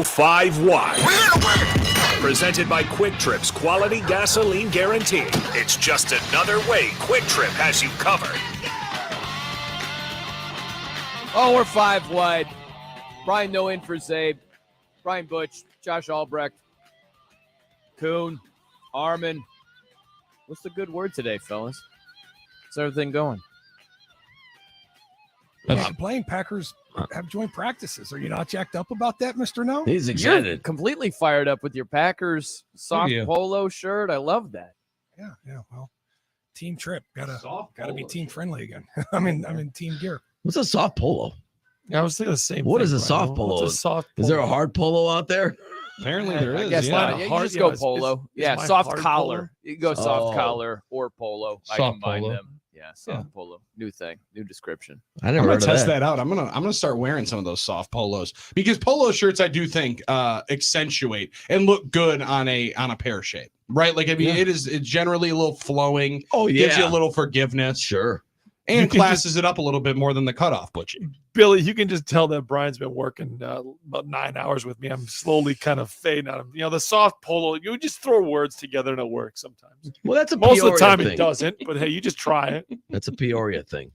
5 wide. Presented by Quick Trip's quality gasoline guarantee. It's just another way Quick Trip has you covered. Oh, we're 5 wide. Brian No in for Zabe. Brian Butch, Josh Albrecht, Kuhn, Armin. What's the good word today, fellas? How's everything going? Playing Packers have joint practices. Are you not jacked up about that, Mr. No? He's excited. You're completely fired up with your Packers soft polo shirt. I love that. Yeah. Well, team trip. Gotta be team friendly again. I'm in team gear. What's a soft polo? Yeah, I was thinking the same thing. What is a soft polo? What's a soft polo? Is there a hard polo out there? Apparently there is. I guess not. You just go polo. it's Soft hard collar. polo? You can go soft collar or polo. I Soft combine polo. them. Yeah, soft polo. New thing. New description. I I'm never gonna heard of test that. that out. I'm gonna start wearing some of those soft polos because polo shirts I do think accentuate and look good on a pear shape, right? Like I mean, it's generally a little flowing. Oh yeah, Gives you a little forgiveness, sure, and classes it up a little bit more than the cutoff butchie. Billy, you can just tell that Brian's been working about 9 hours with me. I'm slowly kind of fading out of him. You know, the soft polo, you just throw words together and it works sometimes. Well, that's a Most of the Peoria time thing. it doesn't, but hey, you just try it. That's a Peoria thing.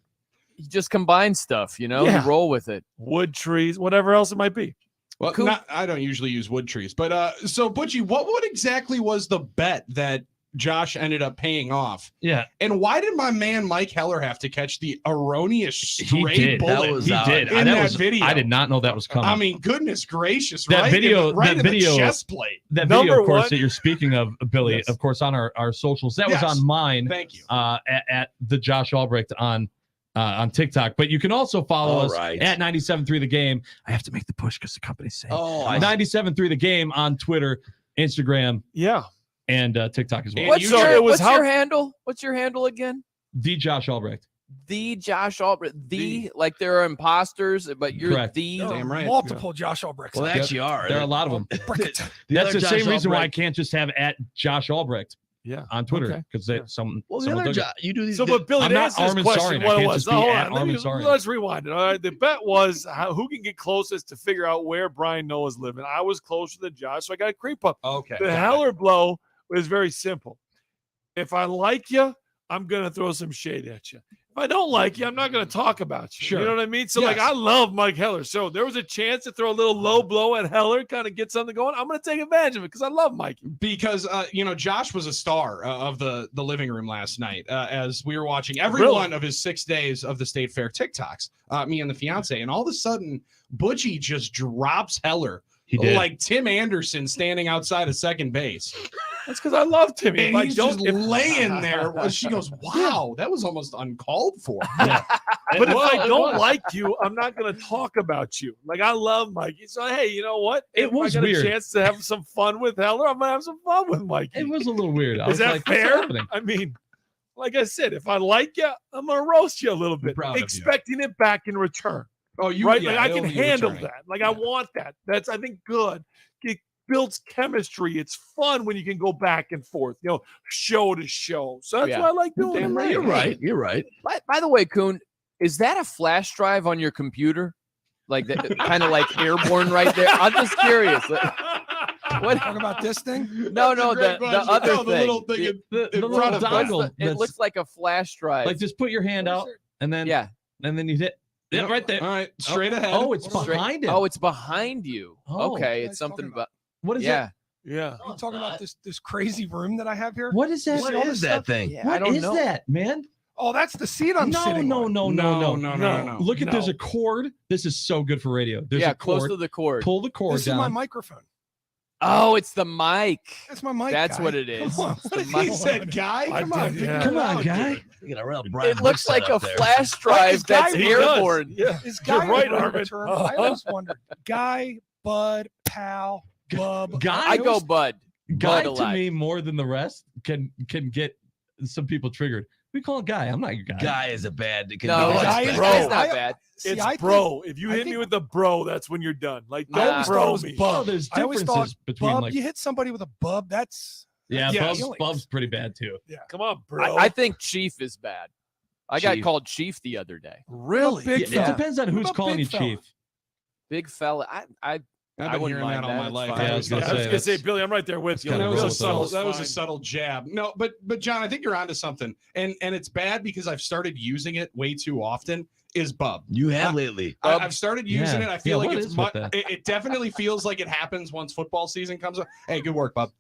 You just combine stuff, you know? Yeah. You roll with it. Wood trees, whatever else it might be. Well, Cool. I don't usually use wood trees, but so Butchie, what exactly was the bet that Josh ended up paying off? Yeah, And why did my man Mike Heller have to catch the erroneous he stray did. bullet? That was He out. did. In That that was, video. I did not know that was coming. I mean, goodness gracious, That right? video- right that in video- the chest plate. that Number video, of course, one- that you're speaking of, Billy, Yes. of course, on our socials. That Yes. was on mine. Thank you. At the Josh Albrecht on TikTok. But you can also follow All us right. at 97.3 The Game. I have to make the push because the company's saying Oh, 97.3 The Game on Twitter, Instagram, Yeah. and TikTok as well. And What's you- it was your how- handle? What's your handle again? The Josh Albrecht. The Josh Albrecht. Like there are imposters, but you're Correct. the. Damn right. Multiple Josh Albrechts. Well, they actually are. There are a lot of them. Brick it. That's other the Josh same reason why I Albrecht- can't just have at Josh Albrecht Yeah. on Twitter Okay. because Yeah. some Well, the someone other took it. you do these. So, but Billy, I'm to not answer this Armin question, Sarian. I what it can't was. just be Hold at on, Armin Sarian. let's rewind it. All right, the bet was who can get closest to figure out where Brian Noah's living. I was closer than Josh, so I got a creep up. Okay. The Heller blow was very simple. If I like you, I'm going to throw some shade at you. If I don't like you, I'm not going to talk about you. Sure. You know what I mean? So, like, Yes. I love Mike Heller. So, there was a chance to throw a little low blow at Heller, kind of get something going. I'm going to take advantage of it because I love Mike. Because Josh was a star of the living room last night as we were watching every Really? one of his 6 days of the State Fair TikToks, me and the fiance, and all of a sudden Butchie just drops Heller He did. like Tim Anderson standing outside of second base, That's because I love Timmy. and If I he's don't- just laying there. She goes, "Wow, that was almost uncalled for." But if I don't like you, I'm not going to talk about you. Like, I love Mikey. So, hey, you know what? It If was I got weird. a chance to have some fun with Heller, I'm going to have some fun with Mikey. It was a little weird. I Is was that like, what's fair? happening? I mean, like I said, if I like you, I'm going to roast you a little bit, proud of you. expecting it back in return. Oh, you Right? yeah, Like, I it'll can be handle returning. that. Like, I want that. That's, I think, good. It builds chemistry. It's fun when you can go back and forth, show to show. So that's Yeah. why I like doing Damn it. right. You're right. You're right. By the way, Kuhn, is that a flash drive on your computer? Like that, kind of like airborne right there. I'm just curious. What? Talk about this thing. No, That's a the great question. other No, the thing. little thing in The front little of What's dongle. it that's- looks like a flash drive. like just put your hand out and then yeah. and then you hit it right there. All right, straight ahead. Oh, it's Straight- behind it. Oh, it's behind you. Oh. Okay, What it's are you something talking about. What is Yeah. Yeah. Are you talking about this crazy room that I have here? it? What is that? What all this is that stuff? thing? Yeah, What I don't is know. that, man? Oh, that's the seat I'm No, sitting no, on. no, No. Look at there's No. a cord. This is so good for radio. There's Yeah, a close cord. to the cord. Pull the cord This is my down. microphone. Oh, it's the mic. That's my mic. That's guy. what it is. Come on. It's the What is mic. He said, "Guy, I Come on, did, figure yeah. it Come on, out. guy. You got a real Brian It looks Bush like a setup there. flash drive is Guy that's with airborne. Yeah. Is You're guy right, a Armin. term? I always wondered. Guy, bud, pal, bub. Guy? I go Bud. Guy Bud to alive. me more than the rest can get some people triggered. We call it guy. I'm not your guy. Guy is a bad. It can No, be it's guy bad. is bro. not I- bad. See, It's I bro. If you I hit me think- with the bro, that's when you're done. Like, Nah. I don't always thought it bro was me. Well, there's I always differences thought between bub. like You hit somebody with a bub. That's yeah, yeah, Bub's, feelings. Bub's pretty bad too. Come on, bro. I think Chief is bad. I got Chief. called Chief the other day. really. Big It fella. depends on What who's about calling big you fella? chief. Big fella. I I've I been wouldn't hearing that mind all my that. It's life. fine. Yeah, I was gonna say, Billy, I'm right there with you. kinda That roll was a with subtle. That was a fine. subtle jab. No, but John, I think you're onto something, and it's bad because I've started using it way too often. Is Bub? You have lately. I've started using Yeah. it. I feel Yeah, like what it's is with that? it definitely feels like it happens once football season comes up. Hey, good work, Bub.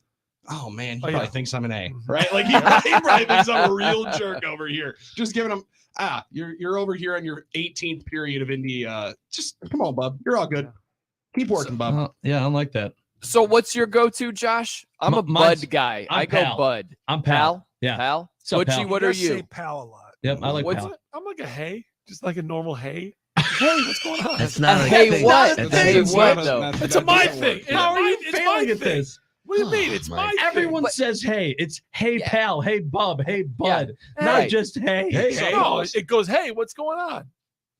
Oh man, he Oh, probably yeah. thinks I'm an A, right? Like he probably thinks I'm a real jerk over here. Just giving him you're over here on your 18th period of Indy. Just come on, Bub. You're all good. Keep working, Bub. Yeah, I like that. So what's your go-to, Josh? I'm a Mine's- Bud guy. I'm I go Pal. Bud. I'm Pal. Yeah. Pal. What's up, Butchie, Pal? what He are does say you? pal a lot. Yep, I like What's Pal. I'm like a hay, just like a normal hay. Hey, what's going on? That's not a Hey, thing. what? That's Hey, not a what, thing. though? It's a my doesn't thing. work. It's How are my- you it's failing my at thing. this? What do you mean? Oh, It's my my thing. Everyone But- says hey. It's hey Yeah. pal, hey bub, hey bud. Not Right. just hey. Hey, So, hey. no, it goes, hey, what's going on?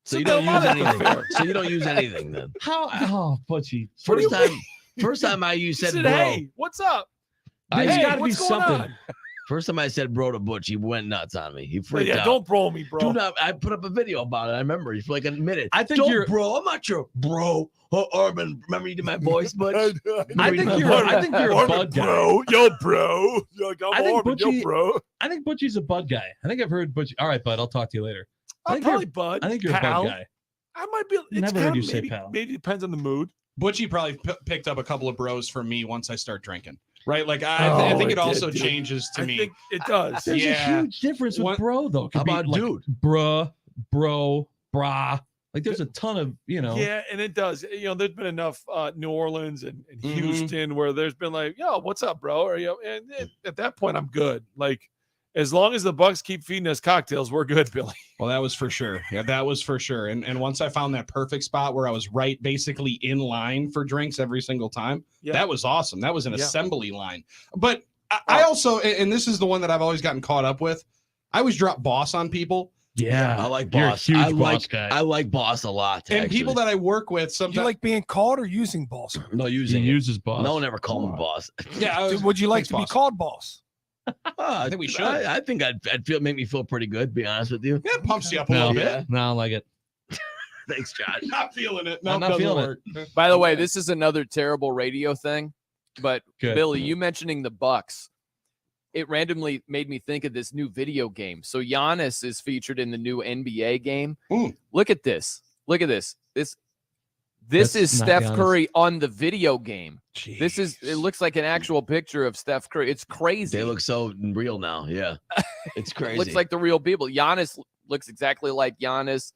So you Sit don't down use at the anything. fair. So you don't use anything then. How? Oh, Butchie. First time I You said said, bro. hey, what's up? There's Hey, got to be what's going something. on? First time I said bro to Butch, he went nuts on me. He But freaked yeah, out. don't bro me, bro. Do not. I put up a video about it. I remember. He for like a minute. I think don't, you're- bro. I'm not your bro. Oh, Urban. Remember you did my voice, Butch? I think you're a bud guy. bro. Yo, bro. Yo, I'm I think Orban, yo, Butchie- bro. I think Butchie's a bud guy. I think I've heard Butchie. All right, bud. I'll talk to you later. I I'm think you're- probably Bud. I think you're a Pal. bud guy. I might be. It's Never heard kinda you say maybe, pal. Maybe it depends on the mood. Butchie probably picked up a couple of bros from me once I start drinking. Right? Like I think it it also did. changes to I me. think it does. There's Yeah. a huge difference with What- bro, though. Could How be about like dude? Bruh, bro, brah. Like there's a ton of, Yeah, and it does. There's been enough New Orleans and Mhm. Houston where there's been like, yo, what's up, bro? Or and at that point, I'm good. Like, as long as the Bucks keep feeding us cocktails, we're good, Billy. Well, that was for sure. Yeah, that was for sure. And once I found that perfect spot where I was right basically in line for drinks every single time, Yeah. that was awesome. That was an Yeah. assembly line. But I also, and this is the one that I've always gotten caught up with, I always drop boss on people. Yeah. I like You're a boss. huge I boss like guy. I like boss a lot. And people actually. that I work with Do sometimes. you like being called or using boss? no He using it. uses boss. No one ever call him boss. yeah, Would you like thanks, to be boss. called boss? I think we should. I think I'd feel make me feel pretty good. Be honest with you. Yeah, it pumps you up a No, little bit. Yeah. no, I don't like it. Thanks, Josh. Not feeling it. No, I'm not doesn't feeling work. By the way, this is another terrible radio thing, but Good. Billy, you mentioning the Bucks, it randomly made me think of this new video game. So Giannis is featured in the new NBA game. Ooh. Look at this. Look at this. This That's is not Steph Giannis. Curry on the video game. This is it looks like an actual picture of Steph Curry. It's crazy. They look so real now. Yeah, it's crazy. Looks like the real people. Giannis looks exactly like Giannis.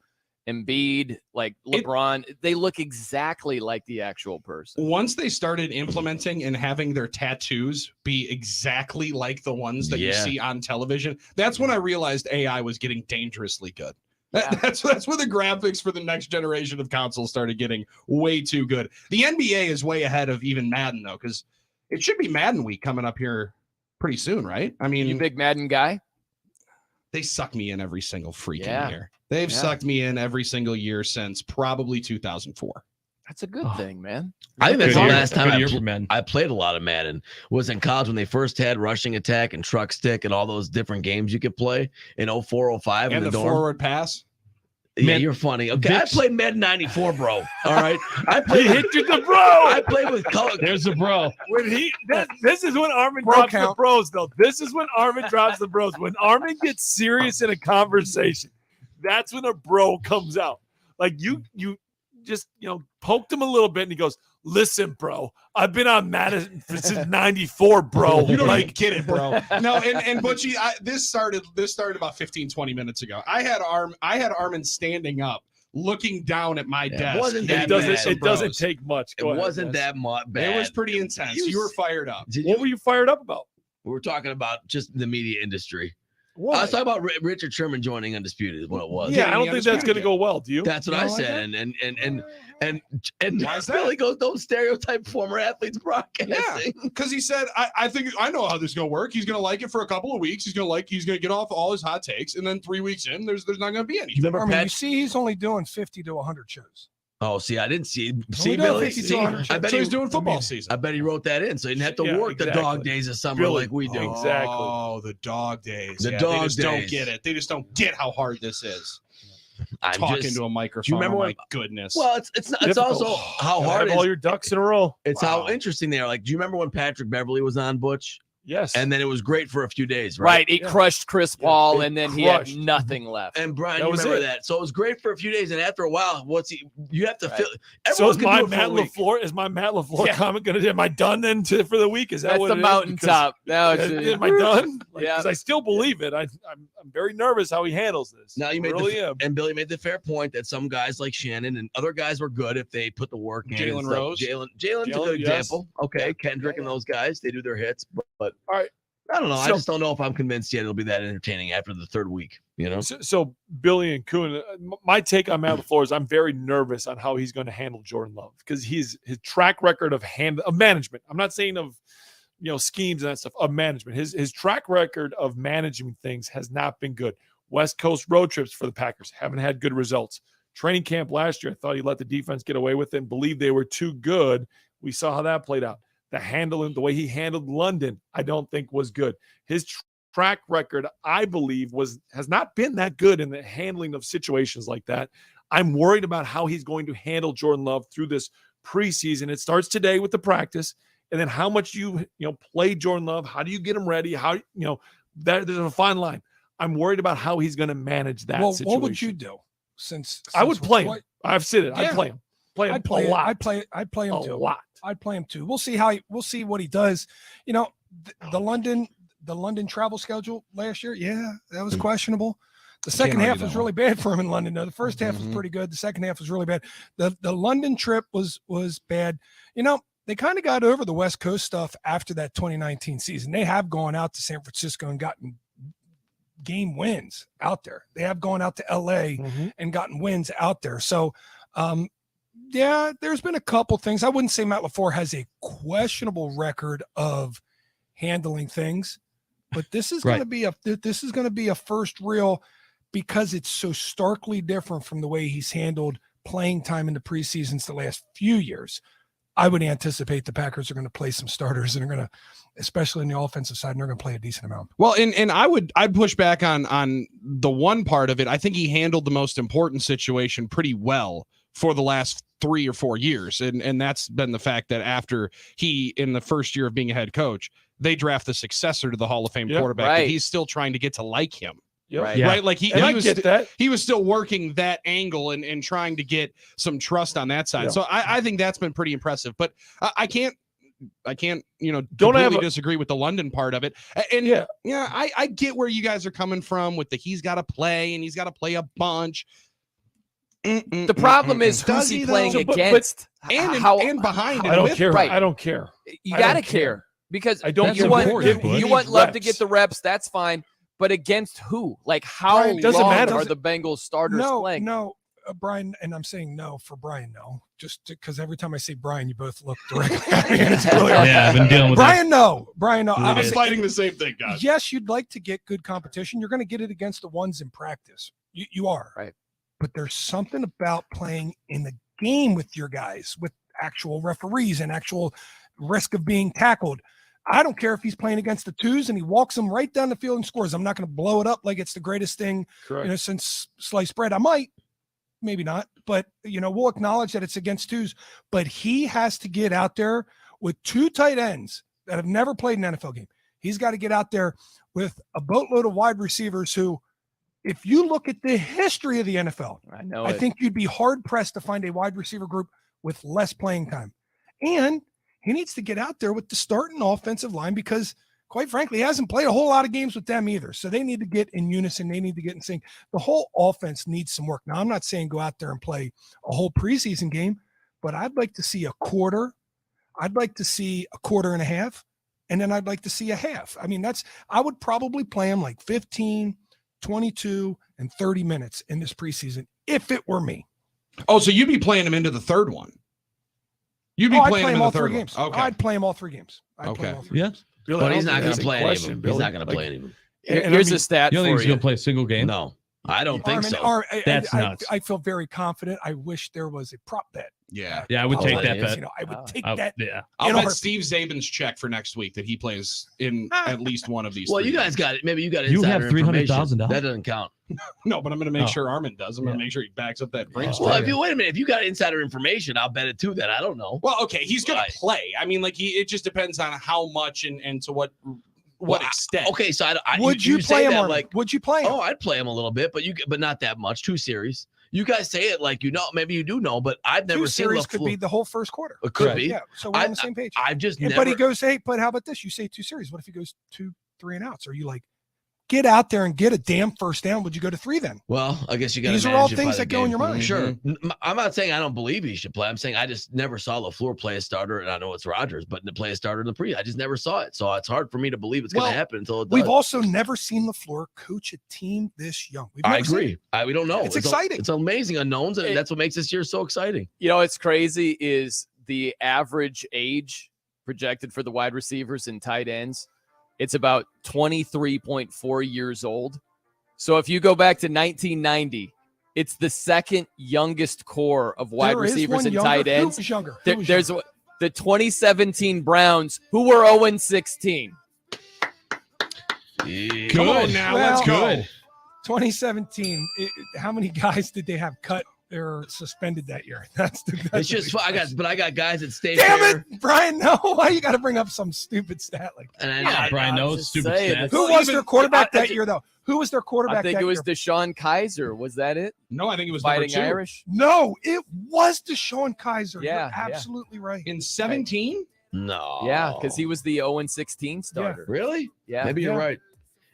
Embiid, like LeBron, they look exactly like the actual person. Once they started implementing and having their tattoos be exactly like the ones that you Yeah. see on television, that's when I realized AI was getting dangerously good. Yeah. That's when the graphics for the next generation of consoles started getting way too good. The NBA is way ahead of even Madden though, because it should be Madden week coming up here pretty soon, right? I mean, You big Madden guy? they suck me in every single freaking Yeah. year. They've Yeah. sucked me in every single year since probably 2004. That's a good Oh. thing, man. I think that's Good the year. last time Good I, year for men. I played a lot of Madden. Was in college when they first had rushing attack and truck stick and all those different games you could play in 04, 05 in And the the dorm. forward pass. Yeah, Man, you're funny. Okay, Vic's- I played Madden 94, bro. All right, I He played. hit you the bro. I played with color. There's the bro. When this is when Armin Bro drops the count. bros, though. This is when Armin drops the bros. When Armin gets serious in a conversation, that's when a bro comes out. Like you just poked him a little bit, and he goes, "Listen, bro, I've been on Madden since '94, bro. You don't like, even get it, bro. No, and Butchie, this started about 15, 20 minutes ago. I had Armin standing up, looking down at my Yeah, it desk. wasn't it that doesn't bad, it doesn't bros. take much. It Go ahead, wasn't yes. that much bad. It was pretty intense. You were fired up. Did What you? were you fired up about? We were talking about just the media industry. I What? was talking about Richard Sherman joining Undisputed. Is what it was. Yeah, I don't the think that's going to Undisputed go well. Do you? That's what You I don't like said. And Why is that? Billy goes, don't stereotype former athletes broadcasting. Because he said, I think I know how this is gonna work. He's gonna like it for a couple of weeks. He's gonna get off all his hot takes, and then 3 weeks in, there's not gonna be any. Remember I mean, you Pat? see, he's only doing 50 to 100 shows. Oh, see, I didn't see. Only See, doing Billy. 50 to See, 100 I bet So he, he's doing football mean, season. I bet he wrote that in, so he didn't have to Yeah, work the exactly. dog days of summer Billy. like we do. Exactly. Oh, the dog days. The Yeah, dog they just don't days. get it. They just don't get how hard this is. I'm talking just, to a microphone. remember Oh when- my goodness. well, it's Difficult. also how Gotta hard have all your ducks in a row. it's Wow. how interesting they are. Like, do you remember when Patrick Beverly was on, Butch? Yes. And then it was great for a few days, right? Right. It Yeah. crushed Chris Paul, it and then crushed. he had nothing left. And Brian, That you was remember it. that. So it was great for a few days, and after a while, you have to Right. feel. So Everyone is can my do it for a Matt week. LaFleur? Is my Matt LaFleur Yeah. comment going to? Am I done then for the week? Is that That's what the it is? mountaintop. Now it's Am I done? Yeah. Because I still believe it. I'm very nervous how he handles this. Now you I made really the, am. and Billy made the fair point that some guys like Shannon and other guys were good if they put the work in. Jalen and stuff. Rose. Jalen's a Jalen, good yes. example. Okay, Yeah. Kendrick and those guys, they do their hits, but All right. I don't know. I So- just don't know if I'm convinced yet it'll be that entertaining after the third week. You know, So Billy and Kuhn, my take on Matt LaFleur is I'm very nervous on how he's going to handle Jordan Love because his track record of management. I'm not saying of schemes and that stuff, of management. His track record of managing things has not been good. West Coast road trips for the Packers haven't had good results. Training camp last year, I thought he let the defense get away with it and believed they were too good. We saw how that played out. The way he handled London, I don't think was good. His track record, I believe, has not been that good in the handling of situations like that. I'm worried about how he's going to handle Jordan Love through this preseason. It starts today with the practice, and then how much you play Jordan Love. How do you get him ready? How there's a fine line. I'm worried about how he's going to manage that situation. What would you do? Since I would play him. what- I've said it. Yeah. I'd play him. Play him I'd play a it. lot. I'd play him a too. lot. I'd play him too. We'll see we'll see what he does. The London travel schedule last year, yeah, that was questionable. The second half argue was that really bad for him in London. No, the first half was Mhm. pretty good. The second half was really bad. The London trip was bad. They kind of got over the West Coast stuff after that 2019 season. They have gone out to San Francisco and gotten game wins out there. They have gone out to LA and gotten wins out there. So, yeah, there's been a couple things. I wouldn't say Matt LaFleur has a questionable record of handling things, but this is going to be a first real, because it's so starkly different from the way he's handled playing time in the preseasons the last few years. I would anticipate the Packers are going to play some starters and are going to, especially in the offensive side, and they're going to play a decent amount. Well, and I'd push back on the one part of it. I think he handled the most important situation pretty well for the last 3 or 4 years. And that's been the fact that after he, in the first year of being a head coach, they draft the successor to the Hall of Fame Yep. quarterback. Right. And he's still trying to get to like him. Yep. Right. Yeah. Right. Like And I get that. he was still working that angle and trying to get some trust on that side. Yeah. So I think that's been pretty impressive. But I can't Don't completely have a- disagree with the London part of it. And Yeah. I get where you guys are coming from with he's got to play and he's got to play a bunch. The problem is who's Does he he, playing though? But- against? and behind I and don't with care. right. I don't care. You I got to don't care. care because I don't That's you care. want important, Butch. you He want needs Love to reps. get the reps. That's fine, but against who? Like how Brian, doesn't long matter. are the Bengals starters playing? No, Brian, and I'm saying no for Brian, no, just because every time I say Brian, you both look directly at me. And it's really hard. Yeah, I've been dealing with Brian, no. Believe I'm it. fighting the same thing, guys. Yes, you'd like to get good competition. You're going to get it against the ones in practice. You are. Right. But there's something about playing in the game with your guys, with actual referees and actual risk of being tackled. I don't care if he's playing against the twos and he walks them right down the field and scores. I'm not going to blow it up like it's the greatest thing, Correct. since sliced bread. I might, maybe not, but we'll acknowledge that it's against twos. But he has to get out there with two tight ends that have never played an NFL game. He's got to get out there with a boatload of wide receivers who, if you look at the history of the NFL, I know. I think you'd be hard pressed to find a wide receiver group with less playing time. And he needs to get out there with the starting offensive line because, quite frankly, he hasn't played a whole lot of games with them either. So they need to get in unison. They need to get in sync. The whole offense needs some work. Now, I'm not saying go out there and play a whole preseason game, but I'd like to see a quarter. I'd like to see a quarter and a half, and then I'd like to see a half. I mean, I would probably play him like 15, 22, and 30 minutes in this preseason if it were me. Oh, so you'd be playing him into the third one. You'd be I'd playing play him him in all the 3 third one. games. Okay. I'd play him all 3 games. I'd play Okay. him all 3 Yeah. games. Billy, But I he's don't not think going to that's a play any of question, them. He's Billy. not going to Like, play any of them. and Here's I mean, a stat You don't think for he's you. gonna play a single game? No. I don't think Armin, so. That's nuts. I feel very confident. I wish there was a prop bet. Yeah. Yeah, I would Oh, take it that is, bet. You know, I would take Oh, that. yeah. I'll In a bet heartbeat. Steve Zabin's check for next week that he plays in at least one of these. Well, three you guys games. got it. Maybe you got You insider have $300,000? information. That doesn't count. No, but I'm going to make Oh. sure Armin does. I'm going to make sure he backs up that Brinks. Well, bet. if you wait a minute, if you got insider information, I'll bet it too. That I don't know. Well, okay, he's going Right. to play. I mean, like it just depends on how much and to what Well, extent. Okay, so Would you say play him? that Armin? like? Would you play him? Oh, I'd play him a little bit, but not that much. 2 series. You guys say it like you know. Maybe you do know, but I've never Two seen series could LaFleur. be the whole first quarter. It could Right. be. Yeah, so we're on the same page. I've just And- never. But he goes, hey, but how about this? You say 2 series. What if he goes 2, 3 and outs? Are you like, get out there and get a damn first down? Would you go to 3 then? Well, I guess you got. These are all things that go in your mind. Sure. I'm not saying I don't believe he should play. I'm saying I just never saw LaFleur play a starter, and I know it's Rodgers, but to play a starter in the pre, I just never saw it. So it's hard for me to believe it's going Well, to happen until it does. We've also never seen LaFleur coach a team this young. We've I never seen agree. it. We don't know. It's exciting. It's amazing unknowns, and It- that's what makes this year so exciting. You know, what's crazy is the average age projected for the wide receivers and tight ends. It's about 23.4 years old. So if you go back to 1990, it's the second youngest core of wide There is receivers one and younger. tight ends. Who was younger? Who There- was there's younger? the 2017 Browns, who were 0-16. Come on now, Well, let's go. good. 2017. How many guys did they have cut or suspended that year? That's It's just I got guys that stay Damn fair, it, Brian. No, why you got to bring up some stupid stat like that? and I, Yeah, Brian I'm knows just stupid saying, stats. Who Well, was even- their quarterback I that year, though? Who was their quarterback I think that it was year? Deshaun Kaiser. Was that it? No, I think it was number Fighting 2. Irish? No, it was Deshaun Kaiser. Yeah, You're yeah. absolutely right. In 17? no, Yeah, because he was the 0-16 starter. really Yeah. maybe you're Yeah. right,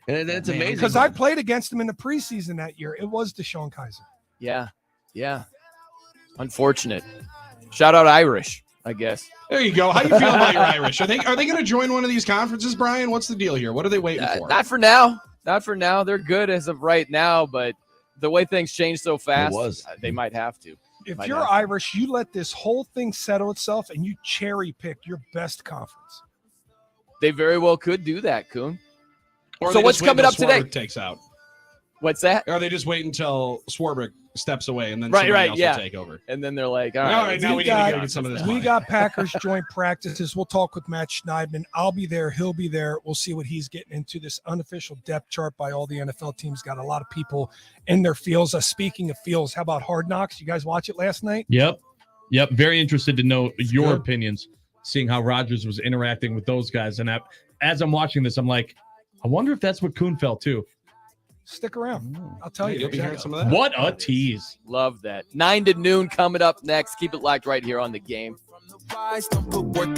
and it's Man, amazing Because I played against him in the preseason that year. It was Deshaun Kaiser. Yeah. Yeah. Unfortunate. Shout out Irish, I guess. There you go. How you feel about your Irish? Are they going to join one of these conferences, Brian? What's the deal here? What are they waiting for? Not for now. Not for now. They're good as of right now, but the way things change so fast, was. they might have to. If Might you're have to. Irish, you let this whole thing settle itself and you cherry pick your best conference. They very well could do that, Kuhn. Or So they what's just wait coming until up today? Swarbrick takes out. What's that? Or they just wait until Swarbrick steps away and then Right, somebody right, else yeah. will take over. And then they're like, all All right, right, now we need to get some of this We money. got Packers joint practices. We'll talk with Matt Schneidman. I'll be there. He'll be there. We'll see what he's getting into. This unofficial depth chart by all the NFL teams got a lot of people in their fields. Speaking of fields, how about Hard Knocks? You guys watch it last night? Yep. Very interested to know your Good. opinions, seeing how Rodgers was interacting with those guys. And as I'm watching this, I'm like, I wonder if that's what Kuhn felt too. Stick around. I'll tell you. You'll be hearing some of that. What a tease. love that. 9 to noon coming up next. Keep it locked right here on the game. From the rise, don't put work